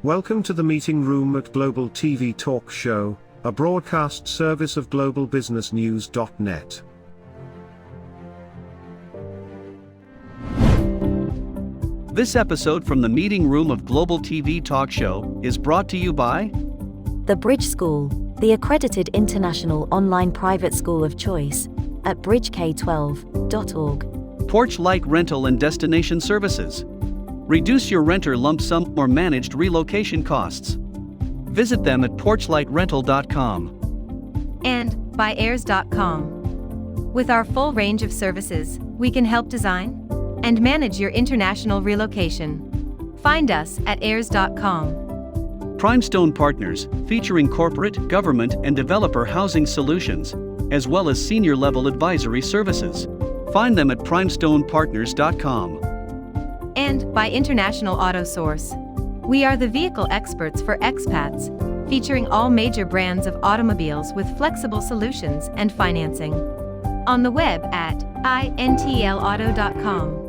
Welcome to the meeting room at Global TV Talk Show, a broadcast service of globalbusinessnews.net. This episode from the meeting room of Global TV Talk Show is brought to you by The Bridge School, the accredited international online private school of choice, at bridgek12.org. Porch Light Rental and Destination Services. Reduce your renter lump sum or managed relocation costs. Visit them at porchlightrental.com. And by airs.com. With our full range of services, we can help design and manage your international relocation. Find us at airs.com. Primestone Partners, featuring corporate, government, and developer housing solutions, as well as senior-level advisory services. Find them at primestonepartners.com. And by International Auto Source. We are the vehicle experts for expats, featuring all major brands of automobiles with flexible solutions and financing. On the web at intlauto.com.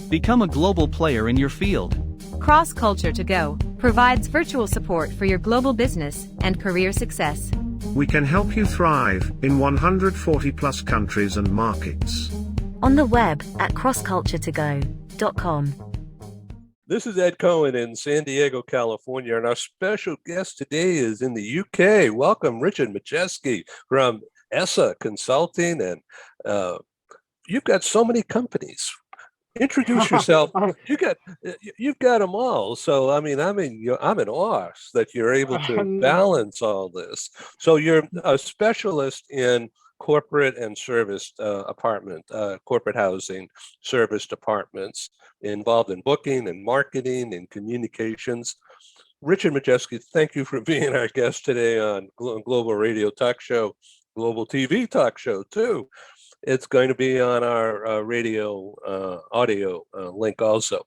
Become a global player in your field. Cross Culture to Go provides virtual support for your global business and career success. We can help you thrive in 140 plus countries and markets. On the web at crossculturetogo.com. This is Ed Cohen in San Diego, California, and our special guest today is in the UK. Welcome, Richard Majewski from ESSA Consulting, and you've got so many companies. Introduce yourself. You've got them all. So I'm in awe that you're able to balance all this. So you're a specialist in corporate and service corporate housing service departments, involved in booking and marketing and communications. Richard Majewski, thank you for being our guest today on Global Radio Talk Show, Global TV Talk Show too. It's going to be on our radio audio link also.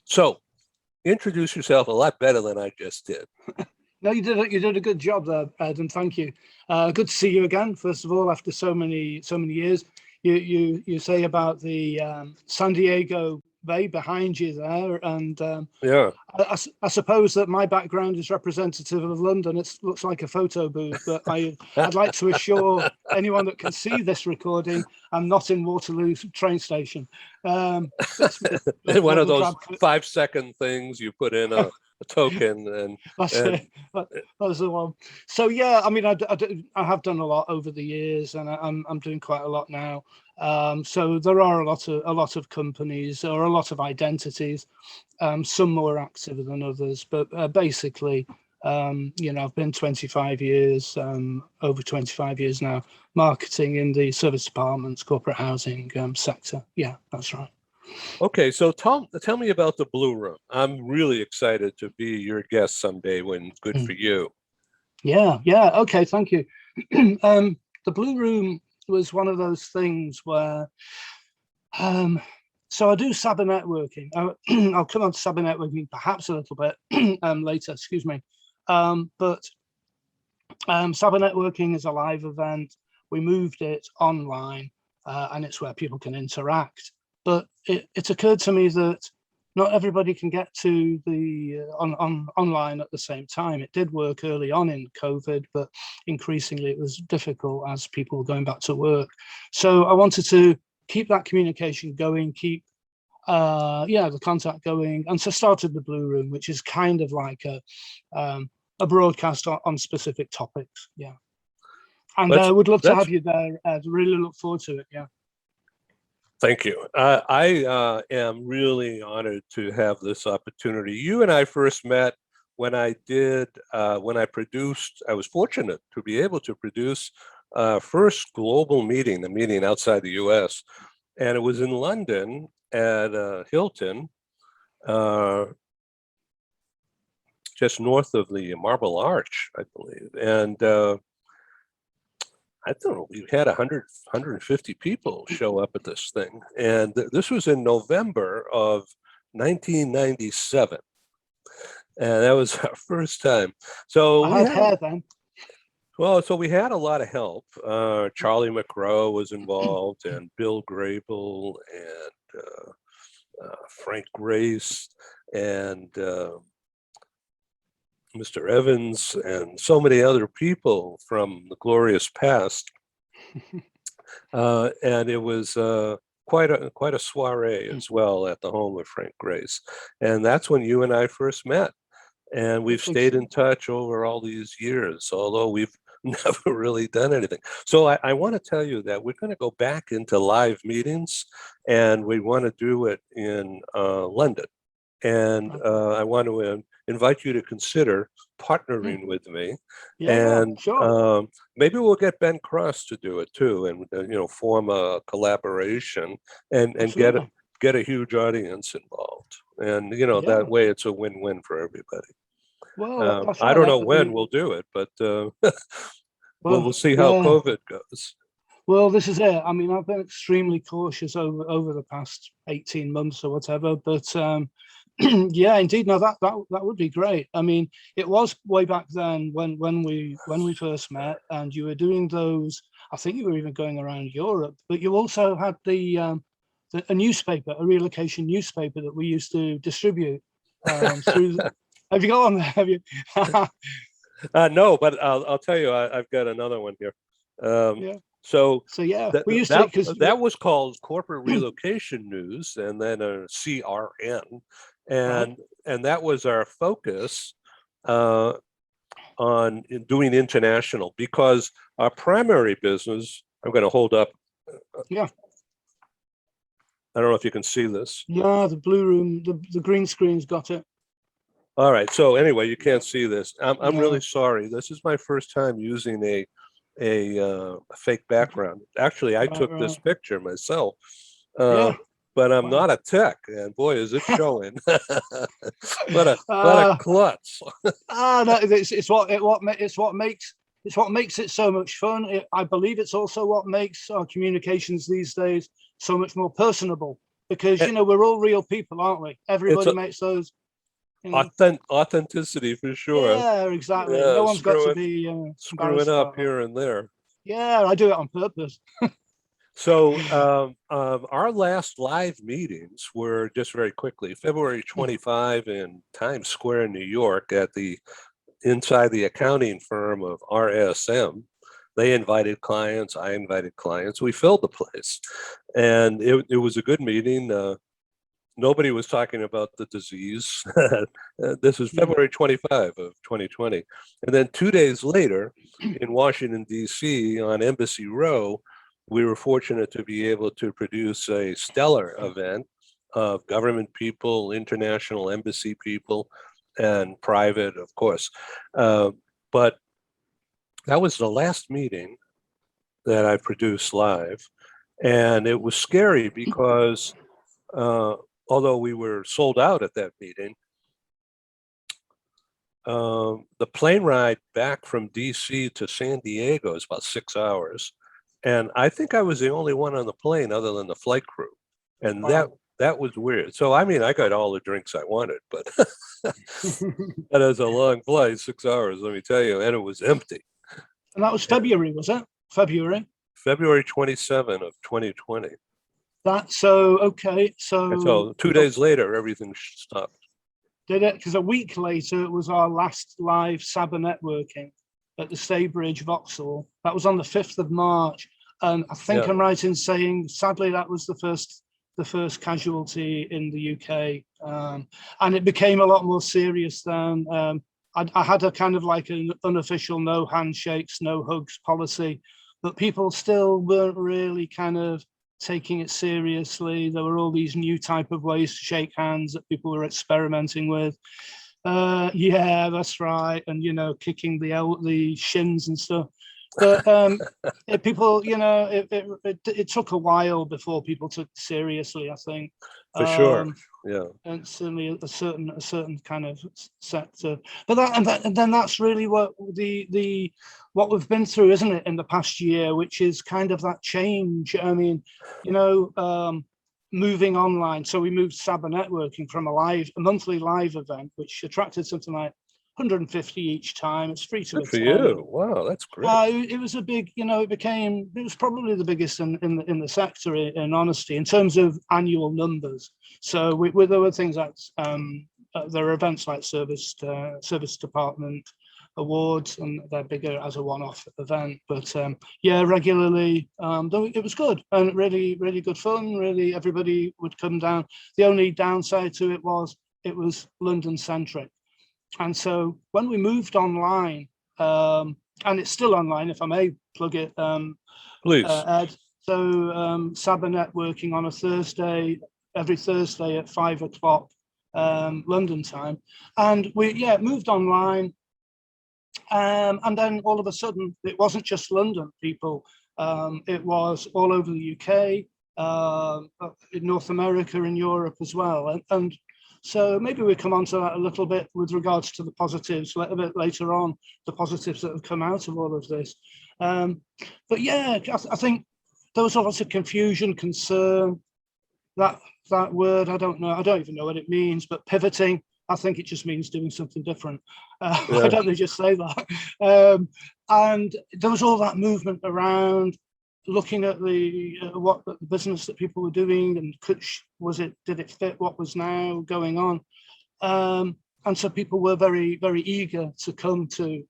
So introduce yourself a lot better than I just did. No, you did a good job there, Ed, and thank you. Good to see you again. First of all, after so many years, you say about the San Diego Bay behind you there, and yeah, I suppose that my background is representative of London. It looks like a photo booth, but I'd like to assure anyone that can see this recording, I'm not in Waterloo train station. One of those 5-second things you put in a token, and that's the one. So yeah, I mean, I have done a lot over the years, and I'm doing quite a lot now. So there are a lot of companies or a lot of identities, some more active than others, but basically, I've been 25 years, over 25 years now, marketing in the service departments, corporate housing sector. Yeah, that's right. Okay, so tell me about the Blue Room. I'm really excited to be your guest someday when it's good for you. Yeah, okay, thank you. The Blue Room was one of those things where, so I do cyber networking. I'll come on to cyber networking perhaps a little bit later, excuse me. But cyber networking is a live event. We moved it online, and it's where people can interact. But it occurred to me that not everybody can get to the online at the same time. It did work early on in COVID, but increasingly it was difficult as people were going back to work. So I wanted to keep that communication going, keep the contact going, and so started the Blue Room, which is kind of like a broadcast on specific topics. Yeah, and I would love to have you there. I'd really look forward to it. Yeah. Thank you. I am really honored to have this opportunity. You and I first met when I was fortunate to be able to produce first global meeting, a meeting outside the US. And it was in London at Hilton, just north of the Marble Arch, I believe. And I don't know, we had 150 people show up at this thing. And this was in November of 1997. And that was our first time. So I had hair then. Well, so we had a lot of help. Charlie McGrow was involved, and Bill Grable, and Frank Grace, and Mr. Evans, and so many other people from the glorious past. And it was quite a soiree as well at the home of Frank Grace. And that's when you and I first met. And we've stayed in touch over all these years, although we've never really done anything. So I want to tell you that we're going to go back into live meetings, and we want to do it in London. And I want to invite you to consider partnering with me. Yeah, And sure. maybe we'll get Ben Cross to do it too, and form a collaboration and Absolutely. get a huge audience involved. And Yeah. that way it's a win-win for everybody. Well, that's I right. don't That know would when be, we'll do it, but well, we'll see how yeah. COVID goes. Well, this is it. I mean, I've been extremely cautious over the past 18 months or whatever, but yeah, indeed. No, that would be great. I mean, it was way back then when we first met, and you were doing those. I think you were even going around Europe, but you also had a newspaper, a relocation newspaper that we used to distribute through. Have you got one there? Have you? No, but I'll tell you, I've got another one here. Yeah. So So yeah, that we used to, because that was called Corporate Relocation News, and then a CRN, right. and that was our focus on doing international, because our primary business. I'm going to hold up. Yeah. I don't know if you can see this. Yeah, the blue room, the green screen's got it. All right. So anyway, you can't see this. I'm No. really sorry. This is my first time using a fake background. Actually, I took this Right. picture myself, Yeah. but I'm Wow. not a tech, and boy, is it showing! What a Uh, klutz! no, it's what makes it so much fun. I believe it's also what makes our communications these days so much more personable, because It- we're all real people, aren't we? It's Everybody makes those. authenticity for sure. Yeah, exactly. No Yeah, one's got to be screwing embarrassed up about that. here and there. Yeah, I do it on purpose. So our last live meetings were, just very quickly, February 25 in Times Square, New York, at inside the accounting firm of RSM. They invited clients, I invited clients. We filled the place, and it was a good meeting. Nobody was talking about the disease. This was February 25 of 2020. And then 2 days later, in Washington, D.C., on Embassy Row, we were fortunate to be able to produce a stellar event of government people, international embassy people, and private, of course. But that was the last meeting that I produced live. And it was scary because although we were sold out at that meeting, the plane ride back from DC to San Diego is about 6 hours. And I think I was the only one on the plane other than the flight crew. And Wow. that was weird. So, I mean, I got all the drinks I wanted, but that was a long flight, 6 hours, let me tell you, and it was empty. And that was February, was it? February. February 27 of 2020. That's so okay. And So so 2 days later, everything stopped. did it, because a week later it was our last live Saba networking at the Staybridge Vauxhall. That was on the 5th of March. And I think Yeah. I'm right in saying, sadly, that was the first casualty in the UK. And it became a lot more serious then. I had a kind of like an unofficial no handshakes, no hugs policy, but people still weren't really kind of taking it seriously. There were all these new type of ways to shake hands that people were experimenting with. Yeah, that's right. And, kicking the shins and stuff. But people, it took a while before people took it seriously, I think. For sure. Yeah. And certainly a certain kind of sector. But and then that's really what what we've been through, isn't it, in the past year, which is kind of that change. I mean, moving online. So we moved Saba networking from a monthly live event, which attracted something like 150 each time. It's free to Good for attend. you. Wow, that's great. It was a big, it was probably the biggest in the sector, in honesty, in terms of annual numbers. So there were things like, there are events like service department awards, and they're bigger as a one-off event. But yeah, regularly, it was good and really, really good fun. Really, everybody would come down. The only downside to it was London centric. And so when we moved online, and it's still online, if I may plug it, Please. Ed. So Saba networking on a Thursday, every Thursday at 5 o'clock London time, and we moved online, and then all of a sudden it wasn't just London people, it was all over the UK, in North America, in Europe as well, and so maybe we come on to that a little bit with regards to the positives a bit later on, the positives that have come out of all of this. But yeah, I think there was a lot of confusion, concern. That word, I don't know. I don't even know what it means, but pivoting, I think it just means doing something different. Why don't they just say that? And there was all that movement around looking at what the business that people were doing, and did it fit what was now going on? And so people were very, very eager to come to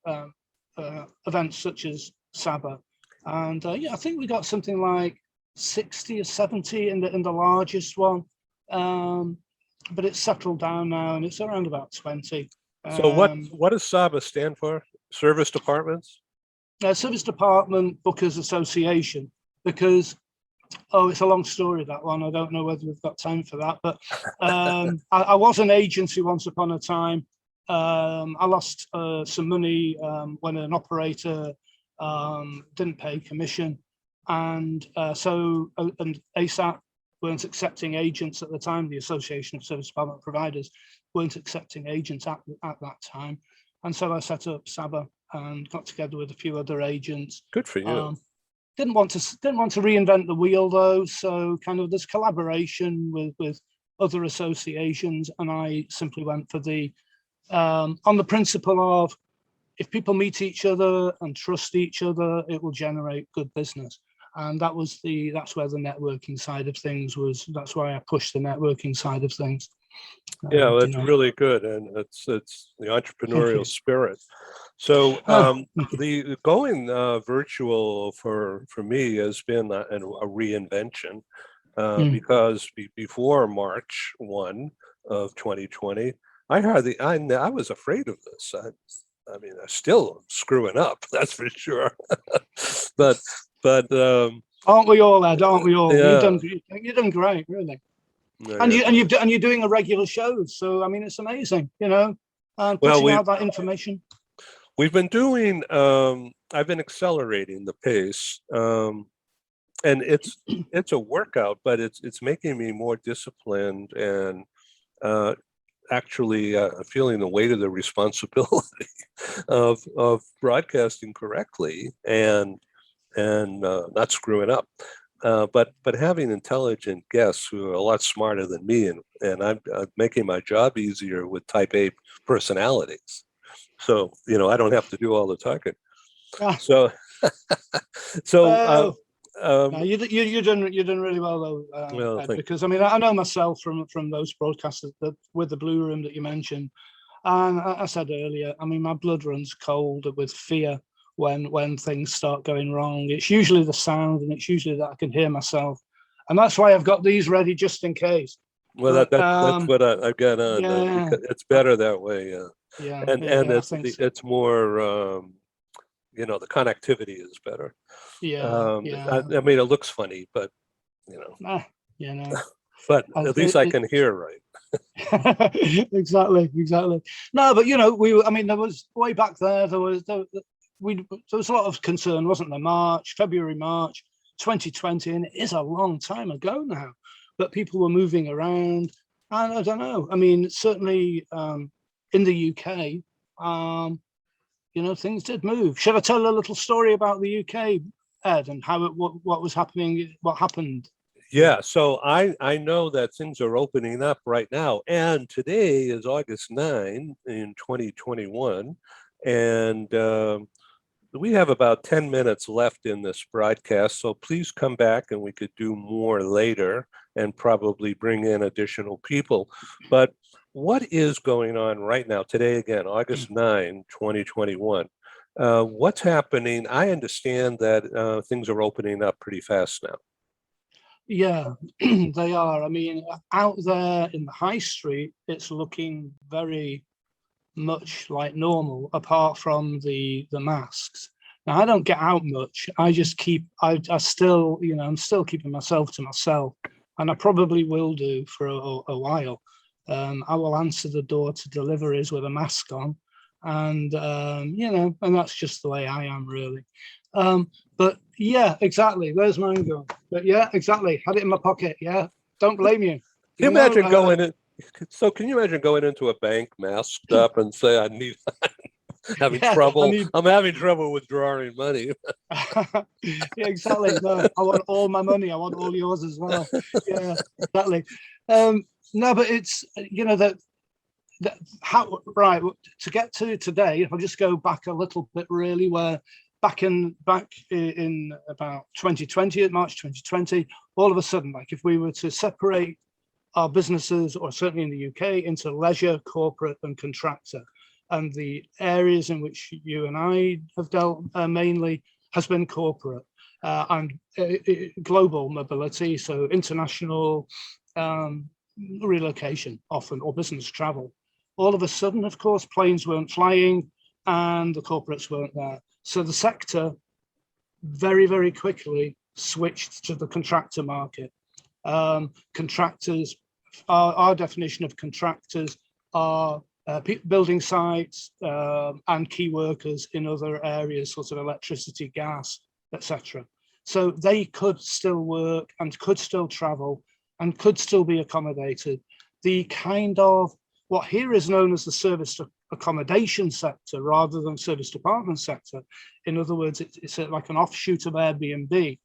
events such as Saba. And I think we got something like 60 or 70 in the largest one, but it's settled down now, and it's around about 20. So what does Saba stand for? Service departments? Service Department Bookers Association, because it's a long story, that one. I don't know whether we've got time for that, but I was an agency once upon a time. I lost some money when an operator didn't pay commission, and so ASAP weren't accepting agents at the time. The Association of Service Department Providers weren't accepting agents at that time, and so I set up Saba and got together with a few other agents. Good for you. Didn't want to reinvent the wheel though, so kind of this collaboration with other associations, and I simply went for the on the principle of, if people meet each other and trust each other, it will generate good business. And that's where the networking side of things was. That's why I pushed the networking side of things. Yeah, that's really good, and it's the entrepreneurial spirit. So the going virtual for me has been a reinvention, because before March 1 of 2020, I was afraid of this. I mean, I'm still screwing up, that's for sure. but aren't we all, Ed? Aren't we all? Yeah. You've done great, really. Yeah, And you're doing a regular show, so I mean, it's amazing, and putting out that information. We've been doing. I've been accelerating the pace, and it's a workout, but it's making me more disciplined, and actually feeling the weight of the responsibility of broadcasting correctly and not screwing up. But having intelligent guests who are a lot smarter than me, and I'm making my job easier with type A personalities. So, I don't have to do all the talking. So, no, you're doing really well though, Ed, because I mean, I know myself from those broadcasts with the Blue Room that you mentioned, and I said earlier, I mean, my blood runs cold with fear when things start going wrong. It's usually the sound, and it's usually that I can hear myself, and that's why I've got these ready just in case. Well, that's what I've got on. Yeah. It's better that way. And it's more. The connectivity is better. I mean, it looks funny, but but at least I can hear right. Exactly. No, but there was way back there. There was a lot of concern, wasn't there? February, March 2020, and it is a long time ago now. But people were moving around, and I don't know. I mean, certainly in the UK, things did move. Should I tell a little story about the UK, Ed, and how what was happening? What happened? Yeah, so I know that things are opening up right now, and today is August 9 in 2021, and we have about 10 minutes left in this broadcast, so please come back and we could do more later and probably bring in additional people. But what is going on right now, today again, August 9, 2021? What's happening? I understand that things are opening up pretty fast now. Yeah, they are. I mean, out there in the high street, it's looking very much like normal, apart from the masks. Now, I don't get out much. I just keep. I still, I'm still keeping myself to myself, and I probably will do for a while. I will answer the door to deliveries with a mask on, and and that's just the way I am, really. But yeah, exactly. Where's mine going? But yeah, exactly. Had it in my pocket. Yeah, don't blame you. Can you imagine going in? So can you imagine going into a bank masked up and say, "I need having trouble. I'm having trouble withdrawing money." Yeah, exactly. No, I want all my money. I want all yours as well. Yeah, exactly. No, but it's that how right to get to today. If I just go back a little bit, really, where back in about 2020, March 2020, all of a sudden, like if we were to separate our businesses, or certainly in the UK, into leisure, corporate, and contractor, and the areas in which you and I have dealt mainly has been corporate and global mobility, so international relocation often, or business travel. All of a sudden, of course, planes weren't flying and the corporates weren't there. So the sector very, very quickly switched to the contractor market. Contractors, our definition of contractors are building sites and key workers in other areas, sort of electricity, gas, etc. So they could still work and could still travel and could still be accommodated. The kind of what here is known as the service accommodation sector rather than service department sector. In other words, it's like an offshoot of Airbnb.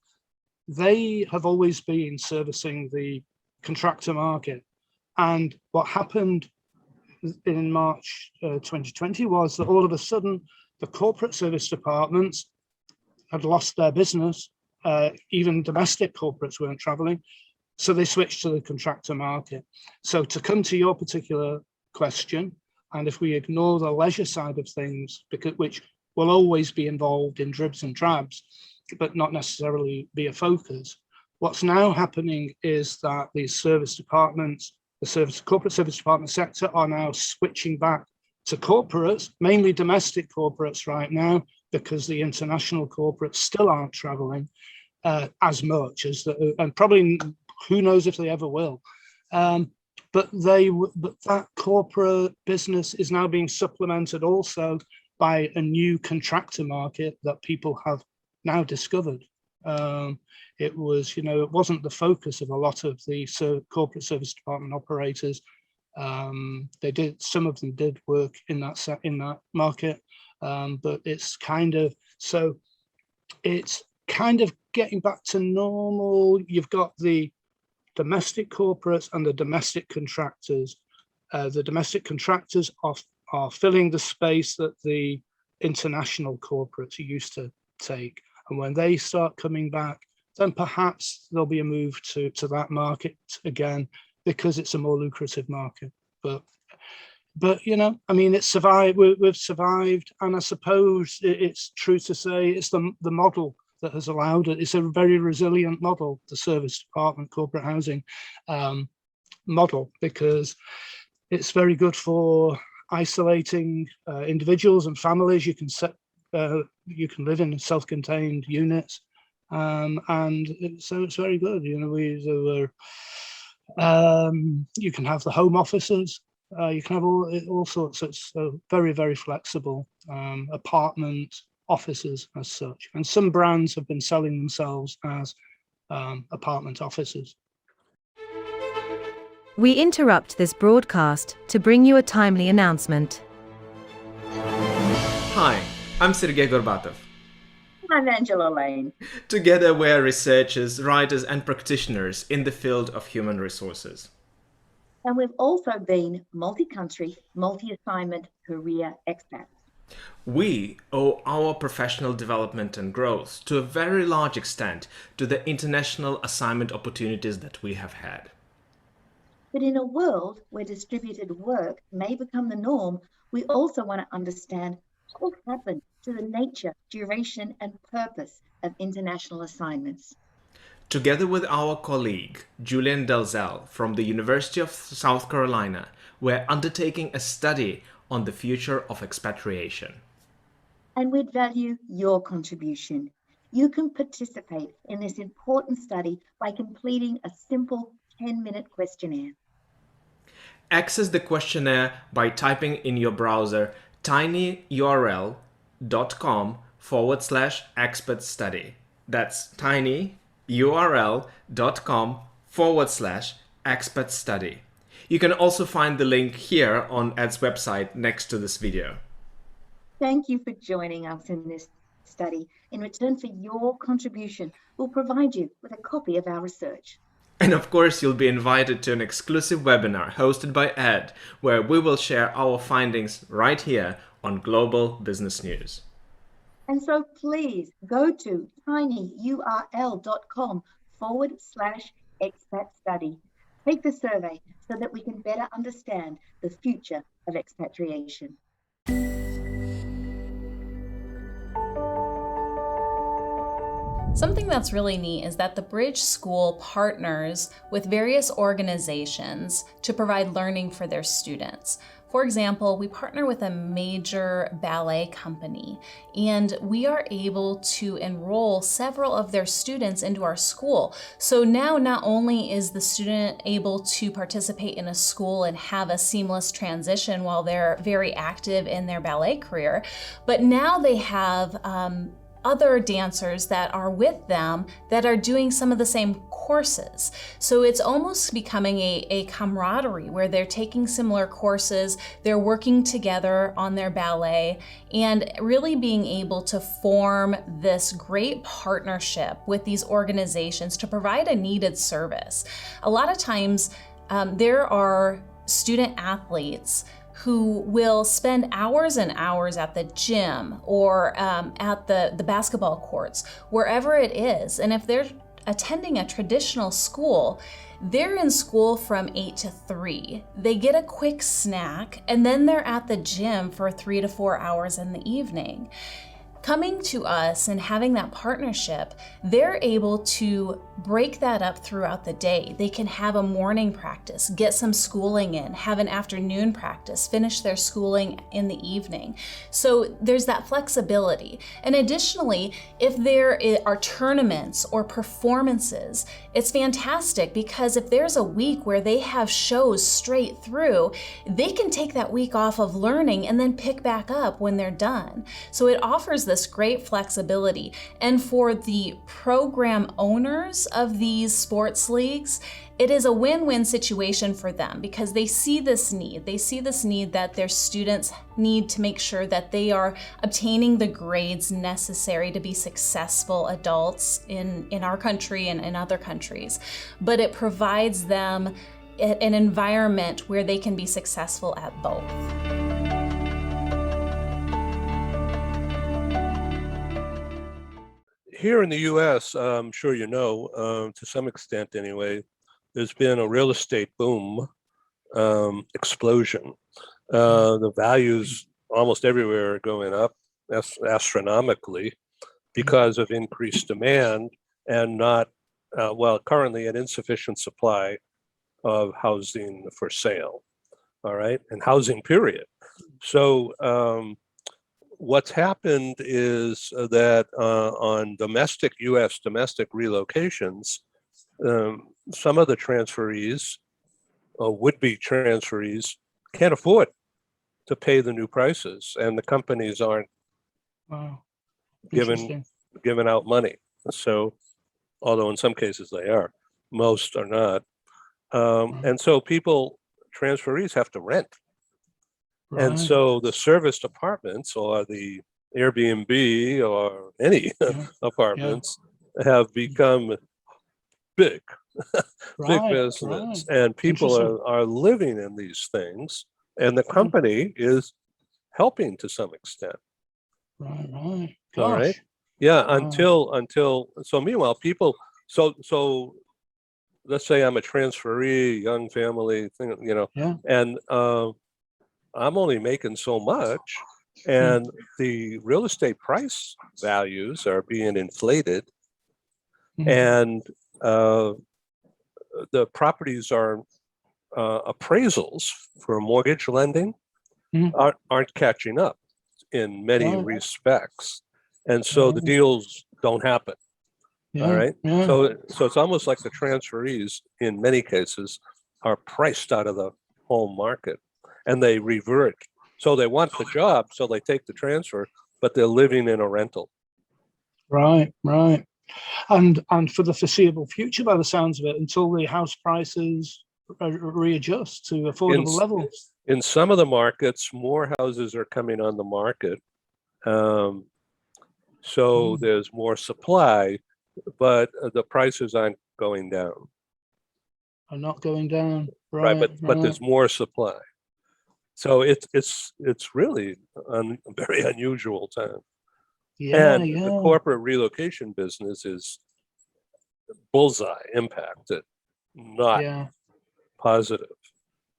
They have always been servicing the contractor market. And what happened in March 2020 was that all of a sudden the corporate service departments had lost their business. Even domestic corporates weren't traveling. So they switched to the contractor market. So to come to your particular question, and if we ignore the leisure side of things, which will always be involved in dribs and drabs, but not necessarily be a focus, what's now happening is that these service departments, the corporate service department sector, are now switching back to corporates, mainly domestic corporates right now, because the international corporates still aren't traveling as much as and probably who knows if they ever will. But that corporate business is now being supplemented also by a new contractor market that people have now discovered. It was, it wasn't the focus of a lot of the corporate service department operators. Some of them did work in that market, but it's kind of getting back to normal. You've got the domestic corporates and the domestic contractors. The domestic contractors are filling the space that the international corporates used to take. And when they start coming back, then perhaps there'll be a move to that market again, because it's a more lucrative market. But it's survived. We've survived, and I suppose it's true to say it's the model that has allowed it. It's a very resilient model, the service department corporate housing model, because it's very good for isolating individuals and families. You can live in self-contained units, and so it's very good. You can have the home offices. You can have all sorts. It's very, very flexible. Apartment offices as such, and some brands have been selling themselves as apartment offices. We interrupt this broadcast to bring you a timely announcement. Hi, I'm Sergey Gorbatov. I'm Angela Lane. Together, we're researchers, writers, and practitioners in the field of human resources. And we've also been multi-country, multi-assignment career expats. We owe our professional development and growth to a very large extent to the international assignment opportunities that we have had. But in a world where distributed work may become the norm, we also want to understand what will happen to the nature, duration, and purpose of international assignments. Together with our colleague, Julian Dalzell from the University of South Carolina, we're undertaking a study on the future of expatriation. And we'd value your contribution. You can participate in this important study by completing a simple 10-minute questionnaire. Access the questionnaire by typing in your browser tinyurl.com/expert study. That's tinyurl.com/expert study. You can also find the link here on Ed's website next to this video. Thank you for joining us in this study. In return for your contribution, we'll provide you with a copy of our research. And of course, you'll be invited to an exclusive webinar hosted by Ed, where we will share our findings right here on Global Business News. And so please go to tinyurl.com/expat study. Take the survey so that we can better understand the future of expatriation. Something that's really neat is that the Bridge School partners with various organizations to provide learning for their students. For example, we partner with a major ballet company, and we are able to enroll several of their students into our school. So now not only is the student able to participate in a school and have a seamless transition while they're very active in their ballet career, but now they have other dancers that are with them that are doing some of the same courses. So it's almost becoming a camaraderie where they're taking similar courses, they're working together on their ballet, and really being able to form this great partnership with these organizations to provide a needed service. A lot of times there are student athletes who will spend hours and hours at the gym or at the basketball courts, wherever it is. And if they're attending a traditional school, they're in school from 8 to 3. They get a quick snack, and then they're at the gym for 3 to 4 hours in the evening. Coming to us and having that partnership, they're able to break that up throughout the day. They can have a morning practice, get some schooling in, have an afternoon practice, finish their schooling in the evening. So there's that flexibility. And additionally, if there are tournaments or performances, it's fantastic because if there's a week where they have shows straight through, they can take that week off of learning and then pick back up when they're done. So it offers this great flexibility. And for the program owners of these sports leagues, it is a win-win situation for them because they see this need. They see this need that their students need to make sure that they are obtaining the grades necessary to be successful adults in our country and in other countries. But it provides them an environment where they can be successful at both. Here in the U.S., I'm sure you know, to some extent anyway, there's been a real estate boom, explosion. The values almost everywhere are going up astronomically because of increased demand and not, currently an insufficient supply of housing for sale, all right, and housing period. So what's happened is that on U.S. domestic relocations, some of the transferees, would-be transferees, can't afford to pay the new prices, and the companies aren't giving out money. So, although in some cases they are, most are not. And so transferees have to rent. And so the service departments or the Airbnb or any Yeah. apartments have become big, big Right. business, and people Interesting. are living in these things, and the Mm. company is helping to some extent. Right. All right. Gosh. Yeah. Wow. Until so meanwhile, people so let's say I'm a transferee, young family thing, Yeah. and I'm only making so much, Mm. and the real estate price values are being inflated, Mm. and the properties are appraisals for mortgage lending Mm. aren't catching up in many Right. respects, and so the Right. deals don't happen. All Yeah. right. Yeah. So it's almost like the transferees in many cases are priced out of the home market, and they revert. So they want the job, so they take the transfer, but they're living in a rental. Right. Right. And for the foreseeable future, by the sounds of it, until the house prices readjust to In affordable levels. in some of the markets, more houses are coming on the market, so Mm. there's more supply, but the prices aren't going down. Are not going down. Right, Right. but Right. there's more supply. So it's really a very unusual time. Yeah. And the Yeah. corporate relocation business is bullseye impacted, not Yeah. positive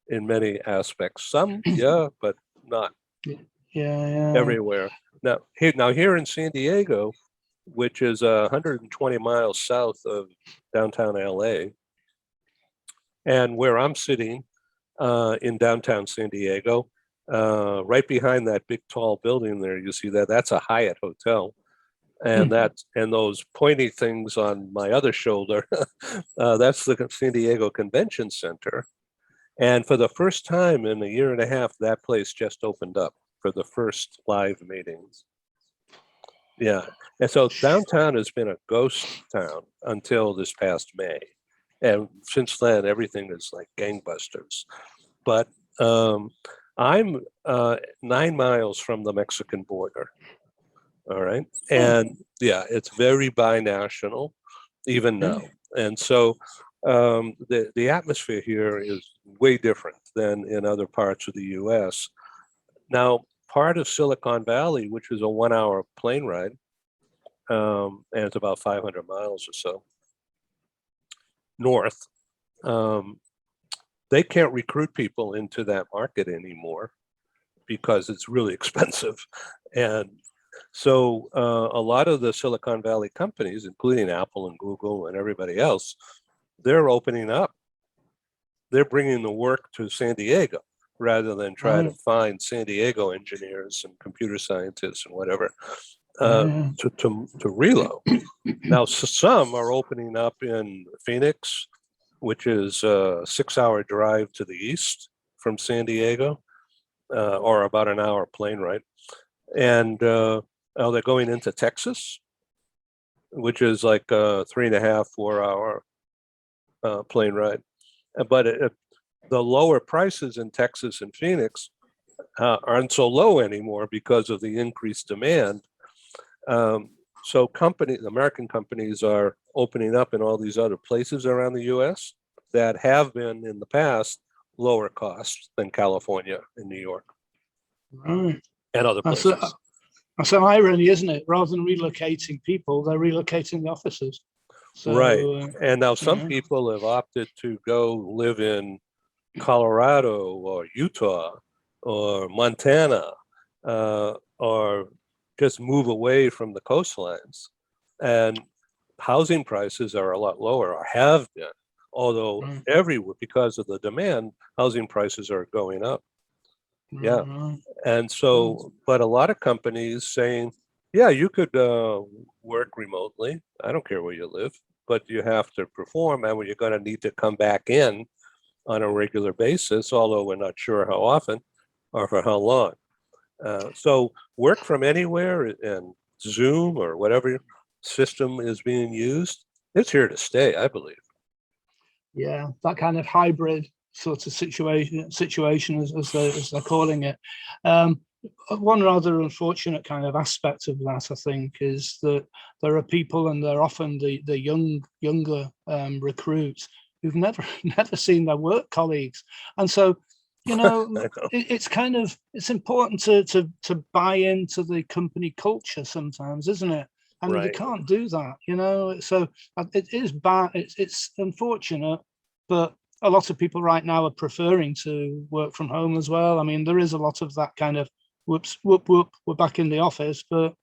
in many aspects. Some, yeah, but not Yeah. Yeah. everywhere. Now here in San Diego, which is 120 miles south of downtown LA, and where I'm sitting in downtown San Diego, right behind that big tall building there, you see that's a Hyatt hotel. And those pointy things on my other shoulder, that's the San Diego Convention Center. And for the first time in a year and a half, that place just opened up for the first live meetings. Yeah. And so downtown has been a ghost town until this past May. And since then, everything is like gangbusters. But I'm 9 miles from the Mexican border. All right. And yeah, it's very binational, even now. And so the atmosphere here is way different than in other parts of the US. Now, part of Silicon Valley, which is a 1 hour plane ride, and it's about 500 miles or so north, they can't recruit people into that market anymore because it's really expensive. And so a lot of the Silicon Valley companies, including Apple and Google and everybody else, they're opening up. They're bringing the work to San Diego rather than try to find San Diego engineers and computer scientists and whatever to relo. Now, some are opening up in Phoenix, which is a 6 hour drive to the east from San Diego, or about an hour plane ride. And they're going into Texas, which is like a 3.5, 4 hour plane ride. But the lower prices in Texas and Phoenix aren't so low anymore because of the increased demand. So American companies are opening up in all these other places around the US that have been in the past lower cost than California and New York Right. and other That's places. That's an irony, isn't it? Rather than relocating people, they're relocating the offices. So, Right. And now some yeah. people have opted to go live in Colorado or Utah or Montana, or just move away from the coastlines. And housing prices are a lot lower, or have been, although everywhere, because of the demand, housing prices are going up. Yeah. And so, but a lot of companies saying, yeah, you could work remotely. I don't care where you live, but you have to perform, and you're going to need to come back in on a regular basis, although we're not sure how often or for how long. So work from anywhere and Zoom or whatever system is being used, it's here to stay, I believe. Yeah, that kind of hybrid sort of situation as they're calling it. one rather unfortunate kind of aspect of that, I think, is that there are people, and they're often the younger recruits who've never seen their work colleagues, and so it's important to buy into the company culture sometimes, isn't it? And you Right. can't do that, so it is bad. It's unfortunate, but a lot of people right now are preferring to work from home as well. I mean, there is a lot of that kind of whoops, whoop, whoop, we're back in the office, but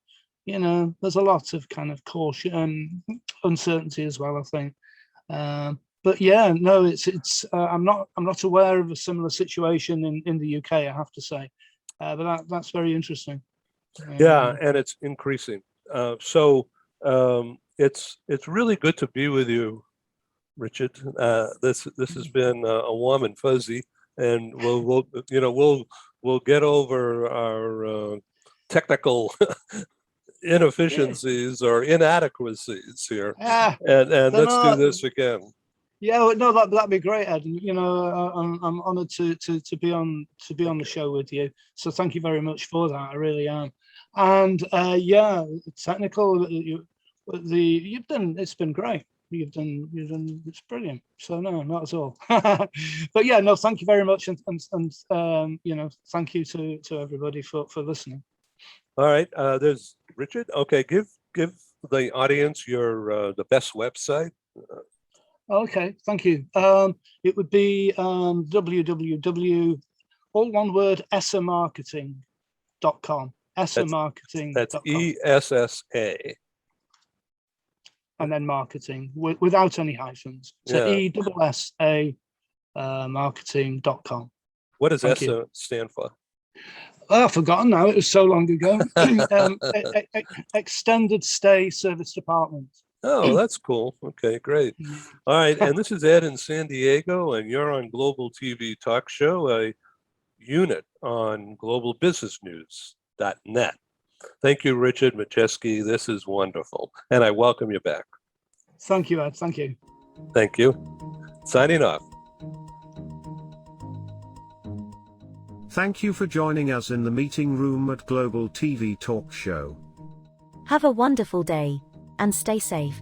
there's a lot of kind of caution, uncertainty as well, I think. But yeah, no, it's I'm not aware of a similar situation in the UK, I have to say, but that's very interesting. Yeah, and it's increasing. So it's really good to be with you, Richard. This has been a warm and fuzzy, and we'll get over our technical inefficiencies or inadequacies here, and let's do this again. Yeah, well, no, that'd be great, Ed. I'm honoured to be on the show with you. So thank you very much for that. I really am. And technical. You've done. It's been great. You've done. It's brilliant. So no, not at all. But yeah, no, thank you very much, and thank you to everybody for listening. All right, there's Richard. Okay, give the audience your the best website. Okay, thank you. It would be www, all one word, essamarketing.com. Essamarketing. That's ESSA. And then marketing without any hyphens. So ESSA marketing.com. What does ESSA stand for? Oh, I've forgotten now. It was so long ago. Extended Stay Service Department. Oh, that's cool. Okay, great. All right, and this is Ed in San Diego, and you're on Global TV Talk Show, a unit on globalbusinessnews.net. Thank you, Richard Majewski. This is wonderful, and I welcome you back. Thank you, Ed. Thank you. Thank you. Signing off. Thank you for joining us in the meeting room at Global TV Talk Show. Have a wonderful day, and stay safe.